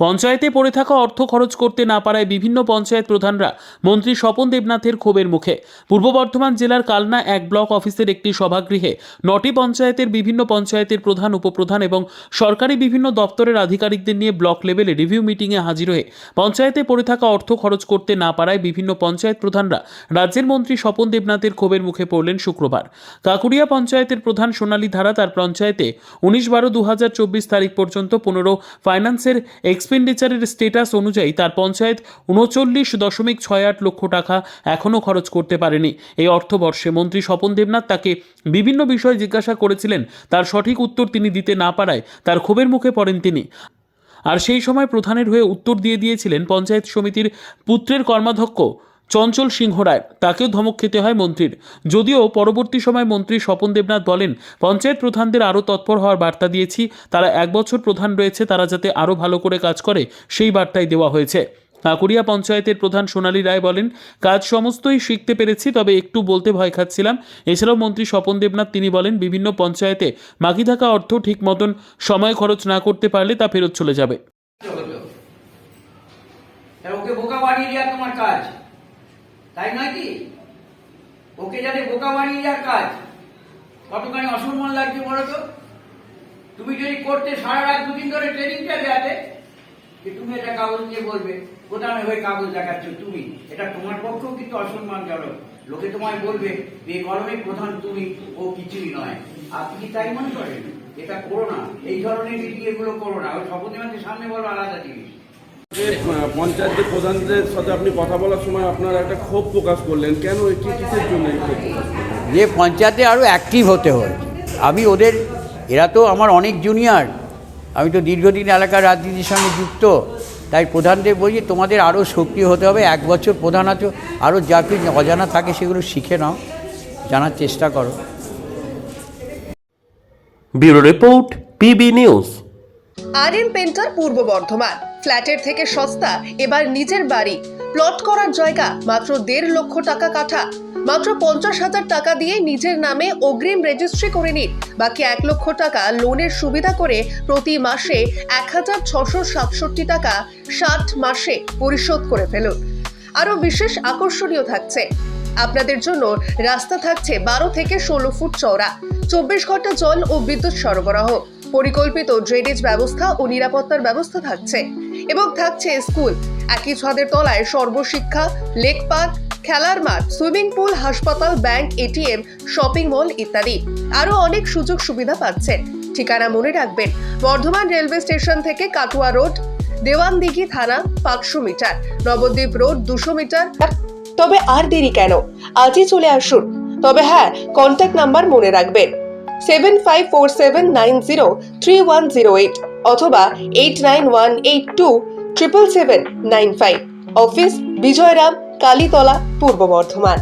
পঞ্চায়েতে পড়ে থাকা অর্থ খরচ করতে না পারায় বিভিন্ন পঞ্চায়েত প্রধানরা মন্ত্রী স্বপন দেবনাথের ক্ষোভের মুখে। পূর্ব বর্ধমান জেলার কালনা এক ব্লক অফিসের একটি সভাগৃহে 9টি পঞ্চায়েতের বিভিন্ন পঞ্চায়েতের প্রধান, উপপ্রধান এবং সরকারি বিভিন্ন দপ্তরের আধিকারিকদের নিয়ে ব্লক লেভেলে রিভিউ মিটিংয়ে হাজির হয়ে পঞ্চায়েতে পড়ে থাকা অর্থ খরচ করতে না পারায় বিভিন্ন পঞ্চায়েত প্রধানরা রাজ্যের মন্ত্রী স্বপন দেবনাথের ক্ষোভের মুখে পড়লেন শুক্রবার। কাকুরিয়া পঞ্চায়েতের প্রধান সোনালী ধারা তার পঞ্চায়েতে 19/12/2024 তারিখ পর্যন্ত 15 ফাইন্যান্সের এক্সপেন্ডিচারের স্ট্যাটাস অনুযায়ী তার পঞ্চায়েত 39.68 লক্ষ টাকা এখনও খরচ করতে পারেনি। এই অর্থবর্ষে মন্ত্রী স্বপন দেবনাথ তাকে বিভিন্ন বিষয় জিজ্ঞাসা করেছিলেন, তার সঠিক উত্তর তিনি দিতে না পারায় তার ক্ষোভের মুখে পড়েন তিনি। আর সেই সময় প্রধানের হয়ে উত্তর দিয়েছিলেন পঞ্চায়েত সমিতির পুত্রের কর্মাধ্যক্ষ চঞ্চল সিংহ রায়। তাকেও ধমক খেতে হয় মন্ত্রীর। যদিও পরবর্তী সময় মন্ত্রী স্বপন দেবনাথ বলেন, পঞ্চায়েত প্রধানদের আরও তৎপর হওয়ার বার্তা দিয়েছি। তারা 1 বছর প্রধান রয়েছে, তারা যাতে আরও ভালো করে কাজ করে সেই বার্তাই দেওয়া হয়েছে। কাকুরিয়া পঞ্চায়েতের প্রধান সোনালী রায় বলেন, কাজ সমস্তই শিখতে পেরেছি, তবে একটু বলতে ভয় খাচ্ছিলাম। এছাড়াও মন্ত্রী স্বপন দেবনাথ তিনি বলেন, বিভিন্ন পঞ্চায়েতে বাকি থাকা অর্থ ঠিক মতন সময় খরচ না করতে পারলে তা ফেরত চলে যাবে। ওকে বোকা বানিয়ে দেওয়া তোমার কাজ, তাই নয় কি? ওকে যাতে বোকা বানিয়ে দেওয়ার কাজ। কতখানি অসম্মান লাগছে বলো তো? তুমি যদি করতে সারা রাত 2 দিন ধরে ট্রেনিং চালিয়ে যে তুমি এটা কাগজ নিয়ে বলবে, প্রধানের হয়ে কাগজ দেখাচ্ছ তুমি, এটা তোমার পক্ষেও কিন্তু অসম্মানজনক। লোকে তোমায় বলবে যে কলমের প্রধান তুমি, ও কিছুই নয়। আপনি কি তাই মনে করেন? এটা করো না, এই ধরনের মিটিং এগুলো করো না। ওই শপথের সামনে বলো আলাদা জিনিস। পঞ্চায়েতের প্রধানদের সাথে আপনি কথা বলার সময় আপনারা একটা ক্ষোভ প্রকাশ করলেন, কেন এটি কিসের জন্য? যে পঞ্চায়েতে আরও অ্যাক্টিভ হতে হয়। আমি ওদের, এরা তো আমার অনেক জুনিয়র, আমি তো দীর্ঘদিন এলাকার রাজনীতির সঙ্গে যুক্ত, তাই প্রধানদের বলি তোমাদের আরও সক্রিয় হতে হবে। 1 বছর প্রধান আছো, আরও যা কিছু অজানা থাকে সেগুলো শিখে নাও, জানার চেষ্টা করো। Bureau report, PB news. RM painter পূর্ব বর্ধমান। ফ্ল্যাটের থেকে সস্তা এবার নিজের বাড়ি। প্লট করার জায়গা মাত্র 1.5 লক্ষ টাকা কাঠা। মাত্র 50,000 টাকা দিয়ে নিজের নামে অগ্রিম রেজিস্ট্রি করে নিন। বাকি 1 লক্ষ টাকা লোনের সুবিধা করে প্রতি মাসে 1,667 টাকা 60 মাসে পরিশোধ করে ফেলুন। আরও বিশেষ আকর্ষণীয় থাকছে, আপনাদের জন্য রাস্তা থাকছে 12 থেকে 16 ফুট চওড়া, 24 ঘন্টা জল ও বিদ্যুৎ সরবরাহ, পরিকল্পিত ড্রেনেজ ব্যবস্থা ও নিরাপত্তার ব্যবস্থা থাকছে এবং থাকছে স্কুল। একই ছাদের তলায় সর্বশিক্ষা, লেক পার্ক, খেলার মাঠ, সুইমিং পুল, হাসপাতাল, ব্যাংক, এটিএম, শপিং মল ইত্যাদি আরও অনেক সুযোগ সুবিধা পাচ্ছেন। ঠিকানা মনে রাখবেন, বর্ধমান রেলওয়ে স্টেশন থেকে কাটুয়া রোড, দেওয়ানদিঘি থানা 500 মিটার, নবদ্বীপ রোড 200 মিটার। তবে আর দেরি কেন, আজই চলে আসুন। তবে হ্যাঁ, কন্ট্যাক্ট নাম্বার মনে রাখবেন 7547903108 অথবা 8918277795। অফিস বিজয়রাম, কালীতলা, পূর্ব বর্ধমান।